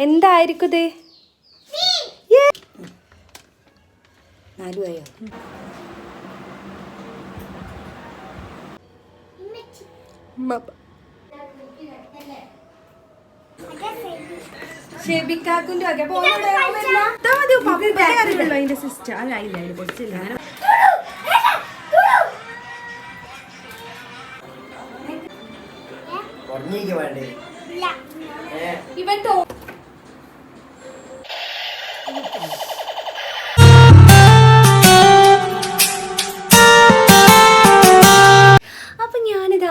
എന്തായിരിക്കും ഇത്? അതിന്റെ സിസ്റ്റർ അല്ല പൊടിച്ചില്ല. ഇവൻ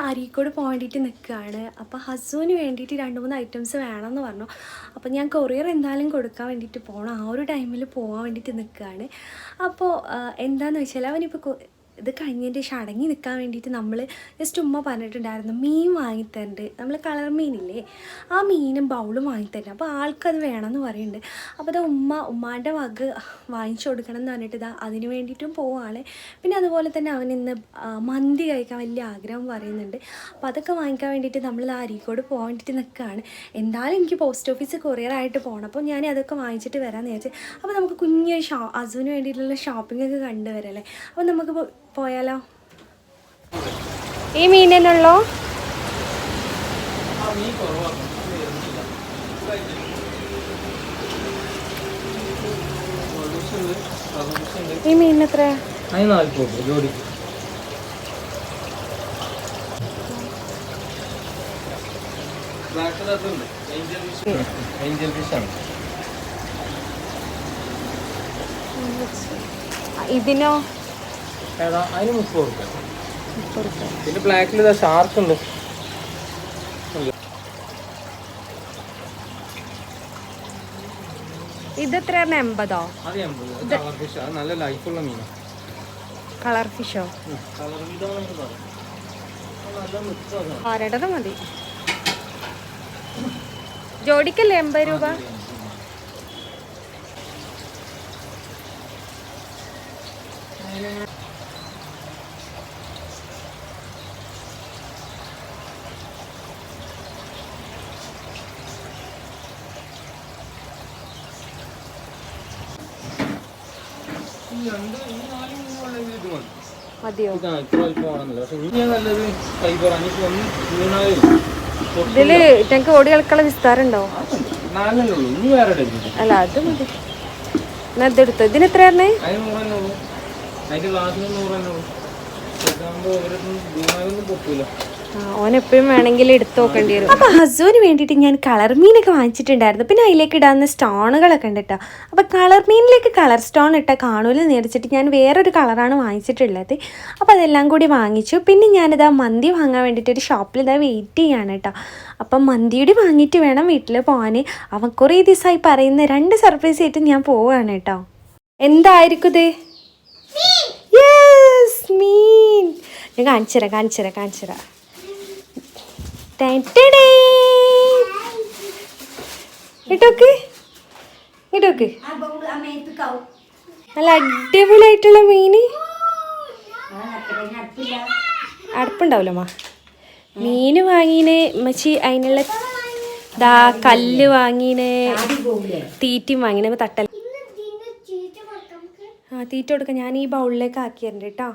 അരീക്കോട് പോകാൻ വേണ്ടിയിട്ട് നിൽക്കുകയാണ്. അപ്പോൾ ഹസ്ബൻഡിന് വേണ്ടിയിട്ട് 2-3 ഐറ്റംസ് വേണമെന്ന് പറഞ്ഞു. അപ്പോൾ ഞാൻ കൊറിയർ എന്തായാലും കൊടുക്കാൻ വേണ്ടിയിട്ട് പോകണം. ആ ഒരു ടൈമിൽ പോകാൻ വേണ്ടിയിട്ട് നിൽക്കുകയാണ്. അപ്പോൾ എന്താണെന്ന് വെച്ചാൽ അവനിപ്പോൾ ഇത് കഴിഞ്ഞതിൻ്റെ ശേഷം അടങ്ങി നിൽക്കാൻ വേണ്ടിയിട്ട് നമ്മൾ ജസ്റ്റ് ഉമ്മ പറഞ്ഞിട്ടുണ്ടായിരുന്നു മീൻ വാങ്ങിത്തരണ്ട്. നമ്മൾ കളർ മീനില്ലേ, ആ മീനും ബൗളും വാങ്ങിത്തരണം. അപ്പോൾ ആൾക്കത് വേണമെന്ന് പറയുന്നുണ്ട്. അപ്പോൾ അത് ഉമ്മാൻ്റെ വക വാങ്ങിച്ചു കൊടുക്കണം എന്ന് പറഞ്ഞിട്ട് അതിന് വേണ്ടിയിട്ടും പോവുകയാണ്. പിന്നെ അതുപോലെ തന്നെ അവനിന്ന് മന്തി കഴിക്കാൻ വലിയ ആഗ്രഹം പറയുന്നുണ്ട്. അപ്പോൾ അതൊക്കെ വാങ്ങിക്കാൻ വേണ്ടിയിട്ട് നമ്മൾ അരീക്കോട് പോകാൻ വേണ്ടിയിട്ട് നിൽക്കുകയാണ്. എന്തായാലും എനിക്ക് പോസ്റ്റ് ഓഫീസ് കൊറിയറായിട്ട് പോകണം. അപ്പോൾ ഞാൻ അതൊക്കെ വാങ്ങിച്ചിട്ട് വരാമെന്ന് വിചാരിച്ചു. അപ്പോൾ നമുക്ക് കുഞ്ഞൊരു അസുവിന് വേണ്ടിയിട്ടുള്ള ഷോപ്പിംഗ് ഒക്കെ കണ്ടുവരല്ലേ. അപ്പോൾ നമുക്ക് പോയാലോ? ഈ മീനിനുള്ളോ? ഈ മീൻ എത്ര? ജോഡി ഇതിനോ? അതിന് 30 രൂപ. പിന്നെ ബ്ലാക്കിൽ ഷാർക്ക് ഉണ്ട്. ഇത് എത്ര? 80. അത് 80. കളർ ഫിഷ്, അത് നല്ല ലൈഫുള്ള മീനാണ്. കളർ ഫിഷോ? ആരുടേത് മതി. ജോഡിക്കല്ലേ 80 രൂപ? മതിയോ? ഇതില് എനിക്ക് ഓടി കളിക്കുള്ള വിസ്താരം ഉണ്ടോ? അല്ല അത് മതി. എന്നാ ഇതെടുത്തോ. ഇതിന് എത്ര പറഞ്ഞേ? ഓനെപ്പോഴും വേണമെങ്കിൽ എടുത്ത് നോക്കേണ്ടി വരും. അപ്പോൾ ഹസ്ബൻഡിന് വേണ്ടിയിട്ട് ഞാൻ കളർ മീനൊക്കെ വാങ്ങിച്ചിട്ടുണ്ടായിരുന്നു. പിന്നെ അതിലേക്ക് ഇടാവുന്ന സ്റ്റോണുകളൊക്കെ ഉണ്ട് കേട്ടോ. അപ്പോൾ കളർ മീനിലേക്ക് കളർ സ്റ്റോൺ ഇട്ടാൽ കാണൂല നേടിച്ചിട്ട് ഞാൻ വേറൊരു കളറാണ് വാങ്ങിച്ചിട്ടുള്ളത്. അപ്പോൾ അതെല്ലാം കൂടി വാങ്ങിച്ചു. പിന്നെ ഞാനിതാ മന്തി വാങ്ങാൻ വേണ്ടിയിട്ട് ഒരു ഷോപ്പിൽ ഇതാ വെയിറ്റ് ചെയ്യാണ് കേട്ടോ. അപ്പം മന്തിയുടെ വാങ്ങിയിട്ട് വേണം വീട്ടിൽ പോകാൻ. അവൻ കുറേ ദിവസമായി പറയുന്ന 2 സർപ്രൈസ് ആയിട്ട് ഞാൻ പോവുകയാണ് കേട്ടോ. എന്തായിരിക്കും ഇത്? യെസ്, മീൻ. ഞാൻ കാണിച്ചു തരാം. ഇട്ടോക്ക് നല്ല അടിപൊളിയായിട്ടുള്ള മീന്. അടുപ്പുണ്ടാവല്ലോ അമ്മ. മീന് വാങ്ങീന് മച്ചി. അതിനുള്ള കല്ല് വാങ്ങീന്, തീറ്റയും വാങ്ങീന്. തട്ടൽ തീറ്റ കൊടുക്കാം. ഞാൻ ഈ ബൗളിലേക്ക് ആക്കിയിട്ടുണ്ട് കേട്ടോ.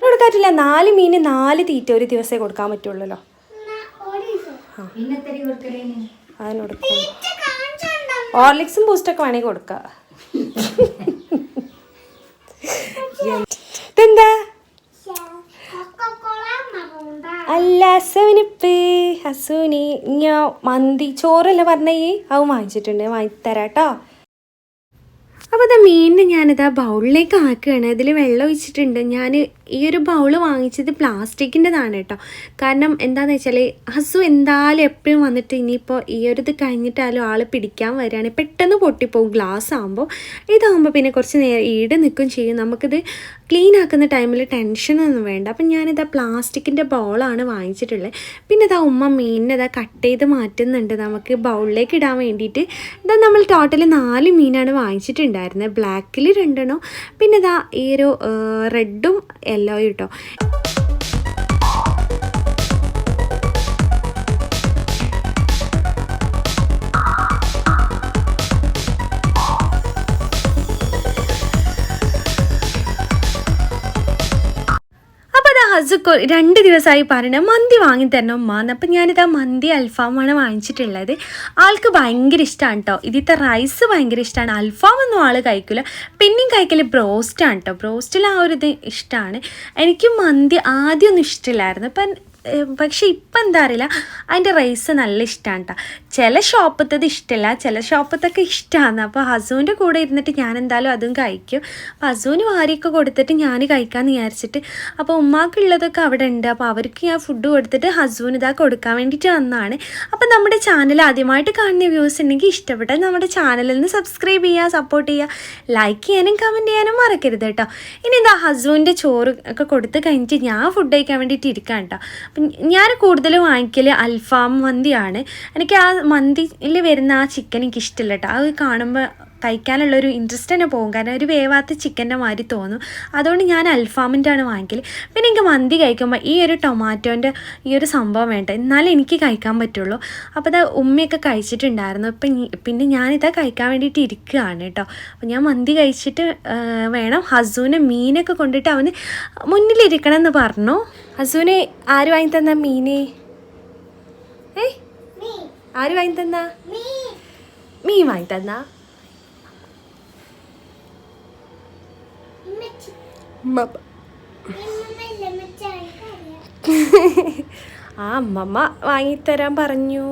കൊടുക്കാറ്റില്ല. 4 മീന് 4 തീറ്റ ഒരു ദിവസമേ കൊടുക്കാൻ പറ്റുള്ളൂ. അതിനൊടുക്കും ഹോർലിക്സും ബൂസ്റ്റൊക്കെ വേണമെങ്കിൽ കൊടുക്കാം. ഇതെന്താ? അല്ല, ഹസുവിന് ഞാൻ മന്തി ചോറല്ലേ പറഞ്ഞേ, അത് വാങ്ങിച്ചിട്ടുണ്ട്. വാങ്ങിത്തരാം കേട്ടോ. അപ്പോൾ അത് മീനിന് ഞാനിതാ ബൗളിലേക്ക് ആക്കുകയാണ്. ഇതിൽ വെള്ളം ഒഴിച്ചിട്ടുണ്ട്. ഞാൻ ഈ ഒരു ബൗൾ വാങ്ങിച്ചത് പ്ലാസ്റ്റിക്കിൻ്റെതാണ് കേട്ടോ. കാരണം എന്താണെന്ന് വെച്ചാൽ ഹസു എന്തായാലും എപ്പോഴും വന്നിട്ട് ഇനിയിപ്പോൾ ഈ ഒരു ഇത് കഴിഞ്ഞിട്ടാലും ആൾ പിടിക്കാൻ വരികയാണ്. പെട്ടെന്ന് പൊട്ടിപ്പോവും ഗ്ലാസ് ആകുമ്പോൾ. ഇതാകുമ്പോൾ പിന്നെ കുറച്ച് നേരം ഈട് നിൽക്കും ചെയ്യും. നമുക്കിത് ക്ലീൻ ആക്കുന്ന ടൈമിൽ ടെൻഷനൊന്നും വേണ്ട. അപ്പം ഞാനിതാ പ്ലാസ്റ്റിക്കിൻ്റെ ബൗളാണ് വാങ്ങിച്ചിട്ടുള്ളത്. പിന്നെ ഇതാ ഉമ്മ മീനിനെ ഇതാ കട്ട് ചെയ്ത് മാറ്റുന്നുണ്ട് നമുക്ക് ബൗളിലേക്ക് ഇടാൻ വേണ്ടിയിട്ട്. ഇതാ നമ്മൾ ടോട്ടൽ 4 മീനാണ് വാങ്ങിച്ചിട്ടുണ്ടായിരുന്നത്. ബ്ലാക്കിൽ 2 എണ്ണം, പിന്നെ ഇതാ ഈ ഒരു റെഡും യെല്ലോയും കേട്ടോ. ഹസ് 2 ദിവസമായി പറയണ മന്തി വാങ്ങി തരണം ഉമ്മാന്ന്. അപ്പം ഞാനിതാ മന്തി അൽഫാമാണ് വാങ്ങിച്ചിട്ടുള്ളത്. ആൾക്ക് ഭയങ്കര ഇഷ്ടമാണ് കേട്ടോ. ഇതിത്തെ റൈസ് ഭയങ്കര ഇഷ്ടമാണ്. അൽഫാമൊന്നും ആൾ കഴിക്കില്ല. പിന്നെയും കഴിക്കൽ ബ്രോസ്റ്റാണ് കേട്ടോ. ബ്രോസ്റ്റിൽ ആ ഒരു ഇത് ഇഷ്ടമാണ്. എനിക്കും മന്തി ആദ്യമൊന്നും ഇഷ്ടമില്ലായിരുന്നു. പക്ഷെ ഇപ്പം എന്താ അറിയില്ല, അതിൻ്റെ റൈസ് നല്ല ഇഷ്ടമാണ് കേട്ടോ. ചില ഷോപ്പത്തത് ഇഷ്ടമല്ല, ചില ഷോപ്പത്തൊക്കെ ഇഷ്ടമാണ്. അപ്പോൾ ഹസുവിൻ്റെ കൂടെ ഇരുന്നിട്ട് ഞാൻ എന്തായാലും അതും കഴിക്കും. അപ്പോൾ ഹസുവിന് വാരിയൊക്കെ കൊടുത്തിട്ട് ഞാൻ കഴിക്കാമെന്ന് വിചാരിച്ചിട്ട്, അപ്പോൾ ഉമ്മാക്കുള്ളതൊക്കെ അവിടെ ഉണ്ട്. അപ്പോൾ അവർക്ക് ഞാൻ ഫുഡ് കൊടുത്തിട്ട് ഹസുവിന് ഇതാ കൊടുക്കാൻ വേണ്ടിയിട്ട് വന്നതാണ്. അപ്പോൾ നമ്മുടെ ചാനൽ ആദ്യമായിട്ട് കാണുന്ന വ്യൂസ് ഉണ്ടെങ്കിൽ ഇഷ്ടപ്പെട്ടാൽ നമ്മുടെ ചാനലിൽ നിന്ന് സബ്സ്ക്രൈബ് ചെയ്യുക, സപ്പോർട്ട് ചെയ്യുക, ലൈക്ക് ചെയ്യാനും കമൻറ്റ് ചെയ്യാനും മറക്കരുത് കേട്ടോ. ഇനി എന്താ ഹസുവിൻ്റെ ചോറ് ഒക്കെ കൊടുത്ത് കഴിഞ്ഞിട്ട് ഞാൻ ഫുഡ് കഴിക്കാൻ വേണ്ടിയിട്ട് ഇരിക്കാം കേട്ടോ. അപ്പം ഞാൻ കൂടുതലും വാങ്ങിക്കൽ അൽഫാം മന്തിയാണ്. എനിക്ക് ആ മന്തിയിൽ വരുന്ന ആ ചിക്കൻ എനിക്ക് ഇഷ്ടമില്ല കേട്ടോ. അത് കാണുമ്പോൾ കഴിക്കാനുള്ളൊരു ഇൻട്രസ്റ്റ് തന്നെ പോകും. കാരണം ഒരു വേവാത്ത ചിക്കൻ്റെ മാതിരി തോന്നും. അതുകൊണ്ട് ഞാൻ അൽഫാമിൻ്റെ ആണ് വാങ്ങിക്കൽ. പിന്നെ എനിക്ക് മന്തി കഴിക്കുമ്പോൾ ഈ ഒരു ടൊമാറ്റോൻ്റെ ഈ ഒരു സംഭവം വേണ്ട, എന്നാലേ എനിക്ക് കഴിക്കാൻ പറ്റുള്ളൂ. അപ്പോൾ അത് ഉമ്മയൊക്കെ കഴിച്ചിട്ടുണ്ടായിരുന്നു. പിന്നെ ഞാനിതാ കഴിക്കാൻ വേണ്ടിയിട്ട് ഇരിക്കുകയാണ് കേട്ടോ. അപ്പോൾ ഞാൻ മന്തി കഴിച്ചിട്ട് വേണം ഹസുവിനെ മീനൊക്കെ കൊണ്ടിട്ട് അവന് മുന്നിലിരിക്കണം എന്ന് പറഞ്ഞു. ഹസുവിന് ആര് വാങ്ങി തന്ന മീന്? ആര് വാങ്ങി തന്ന മീൻ? വാങ്ങി തന്ന ആ അമ്മമ്മ വാങ്ങിത്തരാൻ പറഞ്ഞു.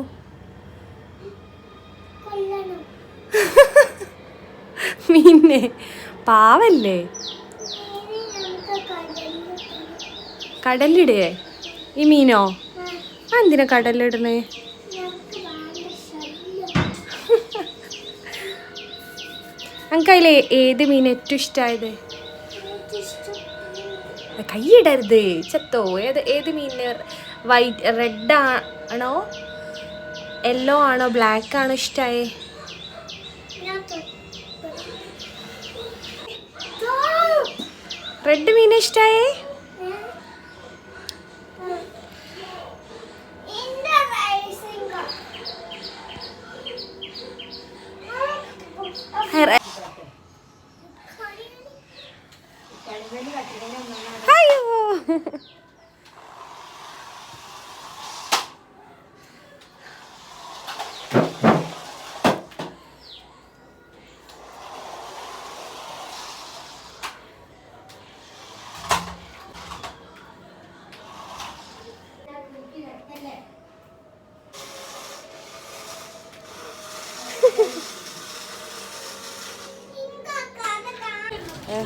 മീനെ പാവല്ലേ? കടലിടേ ഈ മീനോ? എന്തിനാ കടലിടണേ? എനിക്ക് അതിൽ ഏത് മീൻ ഏറ്റവും ഇഷ്ടമായത്? കൈയിടരുത് ചത്തോ. ഏത് മീനിന്? വൈറ്റ് റെഡ് ആണോ യെല്ലോ ആണോ ബ്ലാക്ക് ആണോ ഇഷ്ടമായേ? റെഡ് മീൻ ഇഷ്ടമായേ? അയ്യോ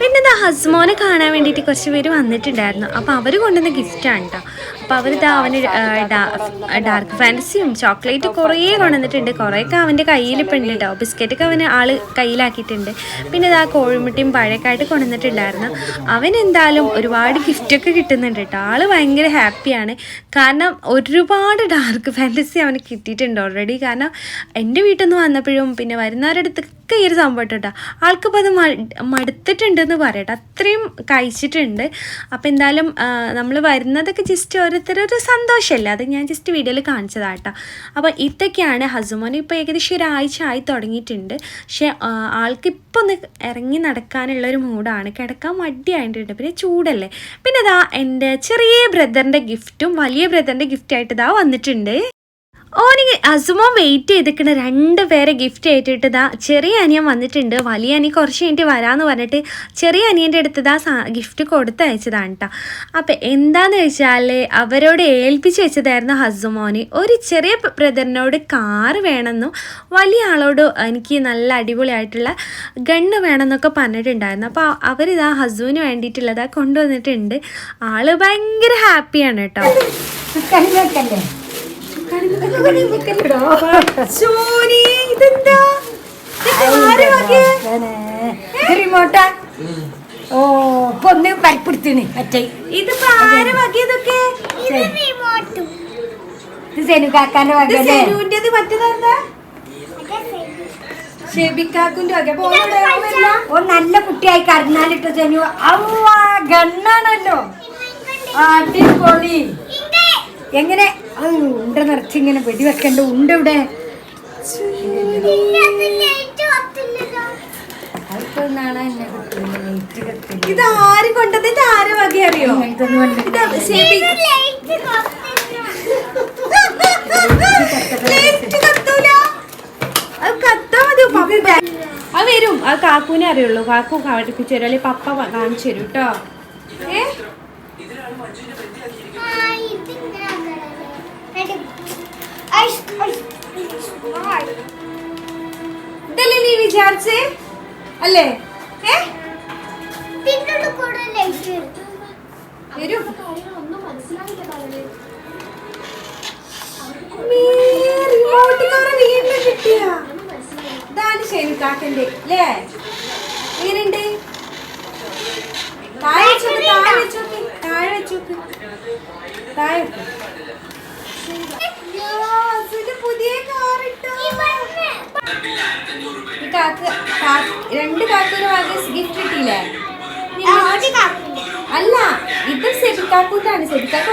പിന്നെ ഇതാ ഹസ്മോനെ കാണാൻ വേണ്ടിയിട്ട് കുറച്ച് പേര് വന്നിട്ടുണ്ടായിരുന്നു. അപ്പോൾ അവർ കൊണ്ടുവന്ന ഗിഫ്റ്റാണ് കേട്ടോ. അപ്പോൾ അവരിതാ അവന് ഡാർക്ക് ഫാൻറ്റസിയും ചോക്ലേറ്റ് കുറേ കൊണ്ടുവന്നിട്ടുണ്ട്. കുറേയൊക്കെ അവൻ്റെ കയ്യിലിപ്പോൾ ഉണ്ട് കേട്ടോ. ബിസ്ക്കറ്റൊക്കെ അവന് കയ്യിലാക്കിയിട്ടുണ്ട്. പിന്നെ ഇതാ കോഴിമുട്ടിയും പഴയൊക്കെ ആയിട്ട് കൊണ്ടുവന്നിട്ടുണ്ടായിരുന്നു. അവൻ എന്തായാലും ഒരുപാട് ഗിഫ്റ്റൊക്കെ കിട്ടുന്നുണ്ട് കേട്ടോ. ആൾ ഭയങ്കര ഹാപ്പിയാണ്. കാരണം ഒരുപാട് ഡാർക്ക് ഫാൻറ്റസി അവന് കിട്ടിയിട്ടുണ്ട് ഓൾറെഡി. കാരണം എൻ്റെ വീട്ടിൽ നിന്ന് വന്നപ്പോഴും പിന്നെ വരുന്നവരടുത്തൊക്കെ ഈ ഒരു സംഭവം കേട്ടോ. ആൾക്കിപ്പോൾ അത് മടുത്തിട്ടുണ്ടെന്ന് പറയട്ടെ, അത്രയും കഴിച്ചിട്ടുണ്ട്. അപ്പോൾ എന്തായാലും നമ്മൾ വരുന്നതൊക്കെ ജസ്റ്റ് ഓരോരുത്തരൊരു സന്തോഷമല്ലേ, അത് ഞാൻ ജസ്റ്റ് വീഡിയോയിൽ കാണിച്ചതാട്ടോ. അപ്പോൾ ഇതൊക്കെയാണ് ഹസുമോന്. ഇപ്പോൾ ഏകദേശം ഒരാഴ്ച ആയി തുടങ്ങിയിട്ടുണ്ട്. പക്ഷേ ആൾക്കിപ്പോൾ ഒന്ന് ഇറങ്ങി നടക്കാനുള്ളൊരു മൂഡാണ്. കിടക്കാൻ മടിയായിട്ടുണ്ട്. പിന്നെ ചൂടല്ലേ. പിന്നെ ഇതാ എൻ്റെ ചെറിയ ബ്രദറിൻ്റെ ഗിഫ്റ്റും വലിയ ബ്രദറിൻ്റെ ഗിഫ്റ്റായിട്ട് ഇതാ വന്നിട്ടുണ്ട്. ഓന് അസുമോ വെയിറ്റ് ചെയ്തിരിക്കണ 2 പേരെ ഗിഫ്റ്റ് ആയിട്ടിട്ട് ഇതാ ചെറിയ അനിയൻ വന്നിട്ടുണ്ട്. വലിയ അനിയൻ കുറച്ച് കഴിഞ്ഞിട്ട് വരാമെന്ന് പറഞ്ഞിട്ട് ചെറിയ അനിയൻ്റെ അടുത്ത് ഇതാ ഗിഫ്റ്റ് കൊടുത്തയച്ചതാണ് കേട്ടോ. അപ്പം എന്താണെന്ന് വെച്ചാൽ അവരോട് ഏൽപ്പിച്ച് വെച്ചതായിരുന്നു ഹസുമോന്. ഒരു ചെറിയ ബ്രദറിനോട് കാറ് വേണമെന്നും വലിയ ആളോട് എനിക്ക് നല്ല അടിപൊളിയായിട്ടുള്ള ഗണ്ണ് വേണമെന്നൊക്കെ പറഞ്ഞിട്ടുണ്ടായിരുന്നു. അപ്പോൾ അവരിതാ ഹസുവിന് വേണ്ടിയിട്ടുള്ളതാ കൊണ്ടുവന്നിട്ടുണ്ട്. ആൾ ഭയങ്കര ഹാപ്പിയാണ് കേട്ടോ. ഓ കൊന്ന് പരിപ്പെടുത്തിന് മറ്റേ ഇതിപ്പോ ആരെ വകയതൊക്കെ? ഇത് സെനുകാക്കാന്റെ വകയല്ലേ? മറ്റേതാ ഷെബിക്കാക്കുന്റെ വക. ഓ നല്ല കുട്ടിയായി കരഞ്ഞാലിട്ടോ സെനു. അവ ഗണ്ണാണല്ലോ, അടിപൊളി. എങ്ങനെ ഉണ്ട നിറച്ചിങ്ങനെ വെടിവെക്കണ്ട ഉണ്ട ഇവിടെ. അതിപ്പോ നാളെ എന്നെ കിട്ടില്ല ലൈറ്റ് കിട്ടില്ല. ഇത് ആര് കൊണ്ടത്? ഇത് ആരെ വക അറിയോ? അത് വരും. അത് കാക്കൂനെ അറിയുള്ളൂ. കാക്കു പഠിപ്പിച്ചു തരും, അല്ലെങ്കിൽ പപ്പ കാണിച്ചു തരും കേട്ടോ. ഇതല്ലേ നീ വിചാരിച്ചേ അല്ലേ? വരും. വീണ്ടും കിട്ടിയ ഇതാണ് ഷെമിക്കാക്കന്റെ അല്ലേ? എങ്ങനെയുണ്ട്? താഴെ വെച്ചോക്ക്, താഴെ വെച്ചോക്ക്, താഴെ വെച്ചോക്ക്, താഴെ വെക്ക്. പുതിയ കാറിട്ടോ. രണ്ട് കാക്കൂര് വാങ്ങിയ ഗിഫ്റ്റ് കിട്ടിയില്ലേ? അല്ല, ഇത് സെബിക്കാക്കൂട്ടാണ്. സെബിക്കാക്കു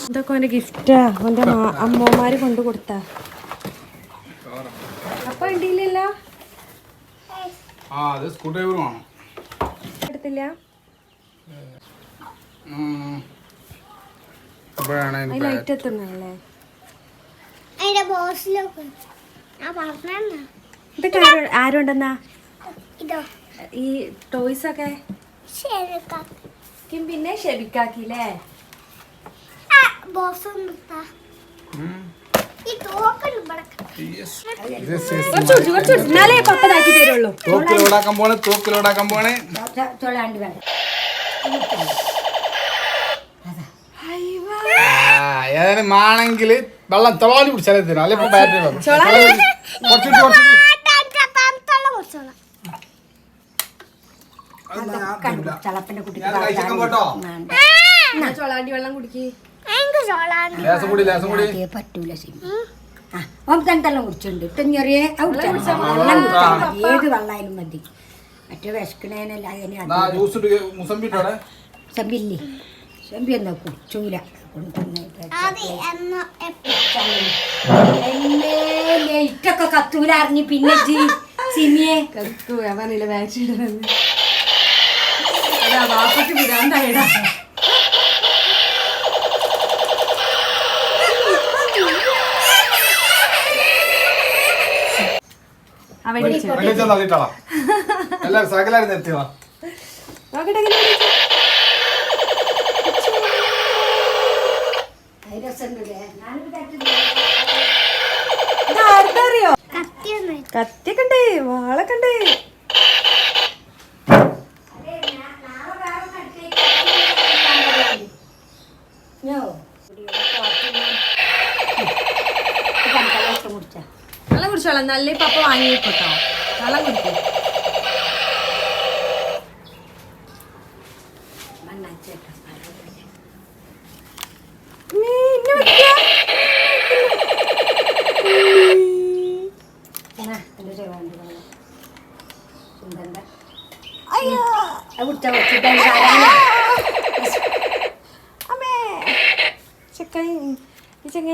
ഇതൊക്കെ അവന്റെ ഗിഫ്റ്റാ. അവന്റെ അമ്മമാര് കൊണ്ടു കൊടുത്താ. അപ്പൊ ഉണ്ടില്ലല്ലോ. എടുത്തില്ല. ലൈറ്റ് എത്തുന്നല്ലേ? ഇതൊക്കെ ആരുണ്ടെന്നാ ഈ ടോയ്സ് ഒക്കെ? പിന്നെ ഷെബിക്കാക്കില്ലേ? എന്നാലേ പപ്പതാക്കി തരുള്ളൂ. ഏതായാലും വെള്ളം തൊളാലി പിടിച്ചാലേ തരും. അല്ലെ ബാറ്ററി ചോളാണ്ടി വെള്ളം കുടിക്ക്. പറ്റൂല ഓംതെല്ലാം കുടിച്ചുണ്ട്. ചെറിയ ഏത് വെള്ളായാലും മതി. മറ്റേ വിശക്കണേനല്ല ചെമ്പില്ലേ? ചെമ്പി എന്നാ കുടിച്ചൂല. ലൈറ്റൊക്കെ കത്തൂല അറിഞ്ഞ് പിന്നെ സിമിയെ കത്തൂല വാച്ചിടുന്നത്. വാപ്പക്ക് വിരാണ്ടായിടാ. എല്ലാരും സകലായിരുന്നു എത്തിയോ? അറിയോ? കത്തിയൊക്കെ ഉണ്ട്, വാളൊക്കെ ഉണ്ട്. വെള്ളം കുടിച്ചോളാം. നല്ല പപ്പ വാങ്ങിക്കോട്ടോ. വെള്ളം കുടിക്കും. അത് കുടിച്ചാൽ കുടിച്ചിട്ട് അമ്മേ ചെക്കൻ ഈ ചെങ്ങ